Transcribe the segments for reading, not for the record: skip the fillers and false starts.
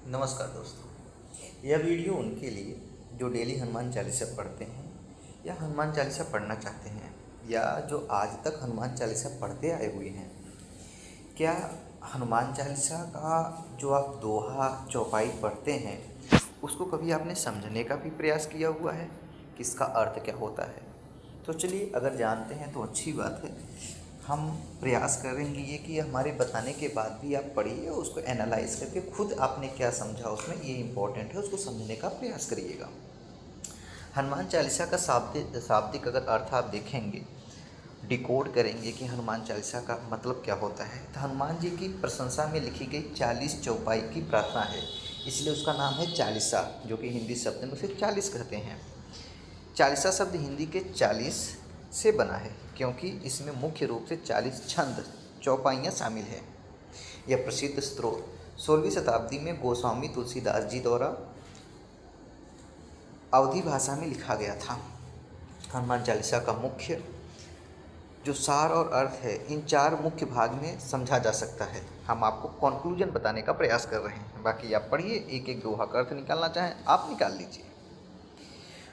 नमस्कार दोस्तों, यह वीडियो उनके लिए जो डेली हनुमान चालीसा पढ़ते हैं या हनुमान चालीसा पढ़ना चाहते हैं या जो आज तक हनुमान चालीसा पढ़ते आए हुए हैं। क्या हनुमान चालीसा का जो आप दोहा चौपाई पढ़ते हैं उसको कभी आपने समझने का भी प्रयास किया हुआ है कि इसका अर्थ क्या होता है? तो चलिए, अगर जानते हैं तो अच्छी बात है। हम प्रयास करेंगे ये कि हमारे बताने के बाद भी आप पढ़िए, उसको एनालाइज करके खुद आपने क्या समझा उसमें, ये इम्पोर्टेंट है, उसको समझने का प्रयास करिएगा। हनुमान चालीसा का शाब्दिक अगर अर्थ आप देखेंगे, डिकोड करेंगे कि हनुमान चालीसा का मतलब क्या होता है, तो हनुमान जी की प्रशंसा में लिखी गई 40 चौपाई की प्रार्थना है, इसलिए उसका नाम है चालीसा, जो कि हिंदी शब्द में उसे 40 कहते हैं। चालीसा शब्द हिंदी के 40 से बना है, क्योंकि इसमें मुख्य रूप से 40 छंद चौपाइयाँ शामिल हैं। यह प्रसिद्ध स्त्रोत 16वीं शताब्दी में गोस्वामी तुलसीदास जी द्वारा अवधी भाषा में लिखा गया था। हनुमान चालीसा का मुख्य जो सार और अर्थ है, इन 4 मुख्य भाग में समझा जा सकता है। हम आपको कंक्लूजन बताने का प्रयास कर रहे हैं, बाकी आप पढ़िए, एक एक दोहा का अर्थ निकालना चाहें आप निकाल लीजिए।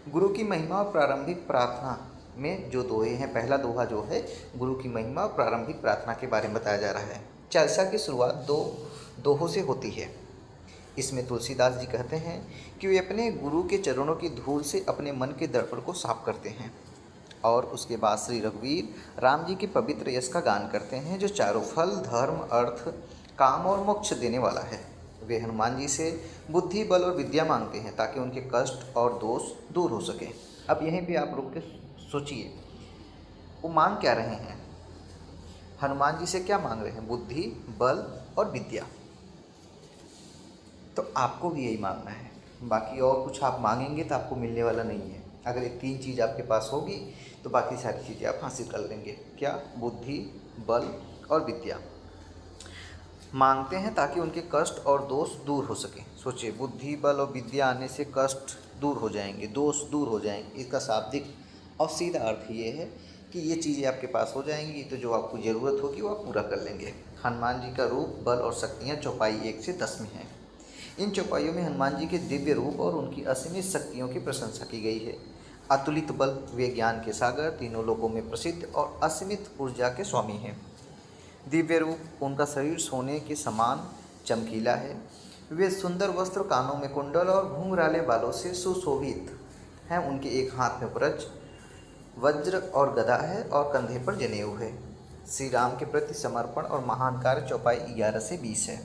गुरु की महिमा और प्रारंभिक प्रार्थना में जो दोहे हैं, पहला दोहा जो है गुरु की महिमा और प्रारंभिक प्रार्थना के बारे में बताया जा रहा है। चालीसा की शुरुआत 2 दोहों से होती है। इसमें तुलसीदास जी कहते हैं कि वे अपने गुरु के चरणों की धूल से अपने मन के दर्पण को साफ करते हैं, और उसके बाद श्री रघुवीर राम जी के पवित्र यश का गान करते हैं, जो चारों फल, धर्म, अर्थ, काम और मोक्ष देने वाला है। वे हनुमान जी से बुद्धि, बल और विद्या मांगते हैं ताकि उनके कष्ट और दोष दूर हो सके। अब यहीं पे आप रुक के सोचिए, वो मांग क्या रहे हैं? हनुमान जी से क्या मांग रहे हैं? बुद्धि, बल और विद्या। तो आपको भी यही मांगना है, बाकी और कुछ आप मांगेंगे तो आपको मिलने वाला नहीं है। अगर ये 3 चीज़ आपके पास होगी तो बाकी सारी चीज़ें आप हासिल कर लेंगे। क्या? बुद्धि, बल और विद्या। मांगते हैं ताकि उनके कष्ट और दोष दूर हो सके। सोचिए, बुद्धि, बल और विद्या आने से कष्ट दूर हो जाएंगे, दोष दूर हो जाएंगे। इसका शाब्दिक और सीधा अर्थ ये है कि ये चीज़ें आपके पास हो जाएंगी तो जो आपको ज़रूरत होगी वो आप पूरा कर लेंगे। हनुमान जी का रूप, बल और शक्तियाँ चौपाई 1 से 10 में हैं। इन चौपाइयों में हनुमान जी के दिव्य रूप और उनकी असीमित शक्तियों की प्रशंसा की गई है। अतुलित बल, वे ज्ञान के सागर, तीनों लोकों में प्रसिद्ध और असीमित ऊर्जा के स्वामी हैं। दिव्य रूप, उनका शरीर सोने के समान चमकीला है। वे सुंदर वस्त्र, कानों में कुंडल और घुंघराले बालों से सुशोभित हैं। उनके एक हाथ में ब्रज, वज्र और गदा है और कंधे पर जनेऊ है। श्री राम के प्रति समर्पण और महान कार्य चौपाई 11 से 20 है।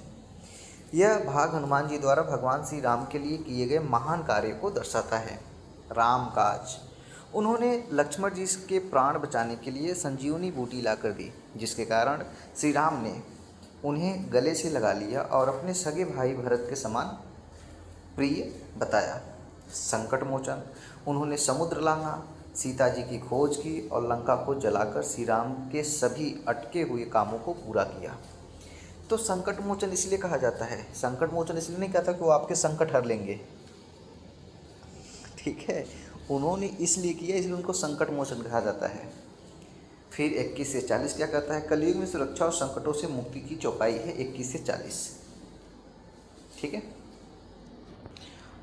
यह भाग हनुमान जी द्वारा भगवान श्री राम के लिए किए गए महान कार्य को दर्शाता है। राम काज, उन्होंने लक्ष्मण जी के प्राण बचाने के लिए संजीवनी बूटी लाकर दी, जिसके कारण श्री राम ने उन्हें गले से लगा लिया और अपने सगे भाई भरत के समान प्रिय बताया। संकट मोचन, उन्होंने समुद्र लांघा, सीता जी की खोज की और लंका को जलाकर श्री राम के सभी अटके हुए कामों को पूरा किया। तो संकट मोचन इसलिए कहा जाता है, संकट मोचन इसलिए नहीं कहता कि वो आपके संकट हर लेंगे, ठीक है, उन्होंने इसलिए किया, इसलिए उनको संकट मोचन कहा जाता है। फिर 21 से 40 क्या कहता है? कलयुग में सुरक्षा और संकटों से मुक्ति की चौपाई है 21 से 40, ठीक है।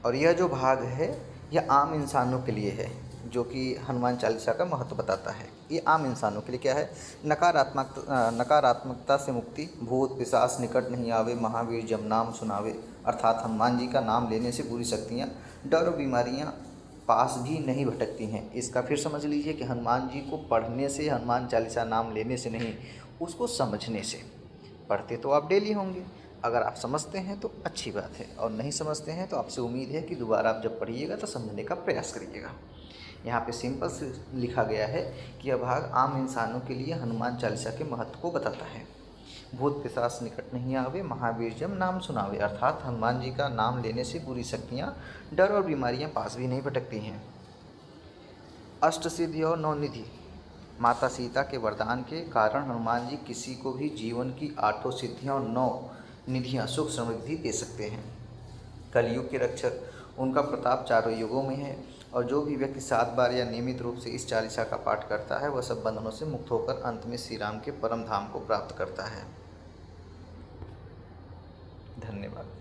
और यह जो भाग है यह आम इंसानों के लिए है, जो कि हनुमान चालीसा का महत्व बताता है। ये आम इंसानों के लिए क्या है? नकारात्मकता से मुक्ति, भूत पिशाच निकट नहीं आवे, महावीर जब नाम सुनावे। अर्थात हनुमान जी का नाम लेने से बुरी शक्तियाँ, डर और बीमारियाँ पास भी नहीं भटकती हैं। इसका फिर समझ लीजिए कि हनुमान जी को पढ़ने से, हनुमान चालीसा नाम लेने से नहीं, उसको समझने से। पढ़ते तो आप डेली होंगे, अगर आप समझते हैं तो अच्छी बात है, और नहीं समझते हैं तो आपसे उम्मीद है कि दोबारा आप जब पढ़िएगा तो समझने का प्रयास करिएगा। यहाँ पे सिंपल से लिखा गया है कि यह भाग आम इंसानों के लिए हनुमान चालीसा के महत्व को बताता है। भूत पिशाच निकट नहीं आवे, महावीर जब नाम सुनावे। अर्थात हनुमान जी का नाम लेने से बुरी शक्तियाँ, डर और बीमारियाँ पास भी नहीं भटकती हैं। अष्ट सिद्धि और 9 निधि, माता सीता के वरदान के कारण हनुमान जी किसी को भी जीवन की 8 सिद्धियाँ और 9 निधियाँ, सुख समृद्धि दे सकते हैं। कलयुग के रक्षक, उनका प्रताप चारों युगों में है, और जो भी व्यक्ति 7 बार या नियमित रूप से इस चालीसा का पाठ करता है वह सब बंधनों से मुक्त होकर अंत में श्री राम के परम धाम को प्राप्त करता है। धन्यवाद।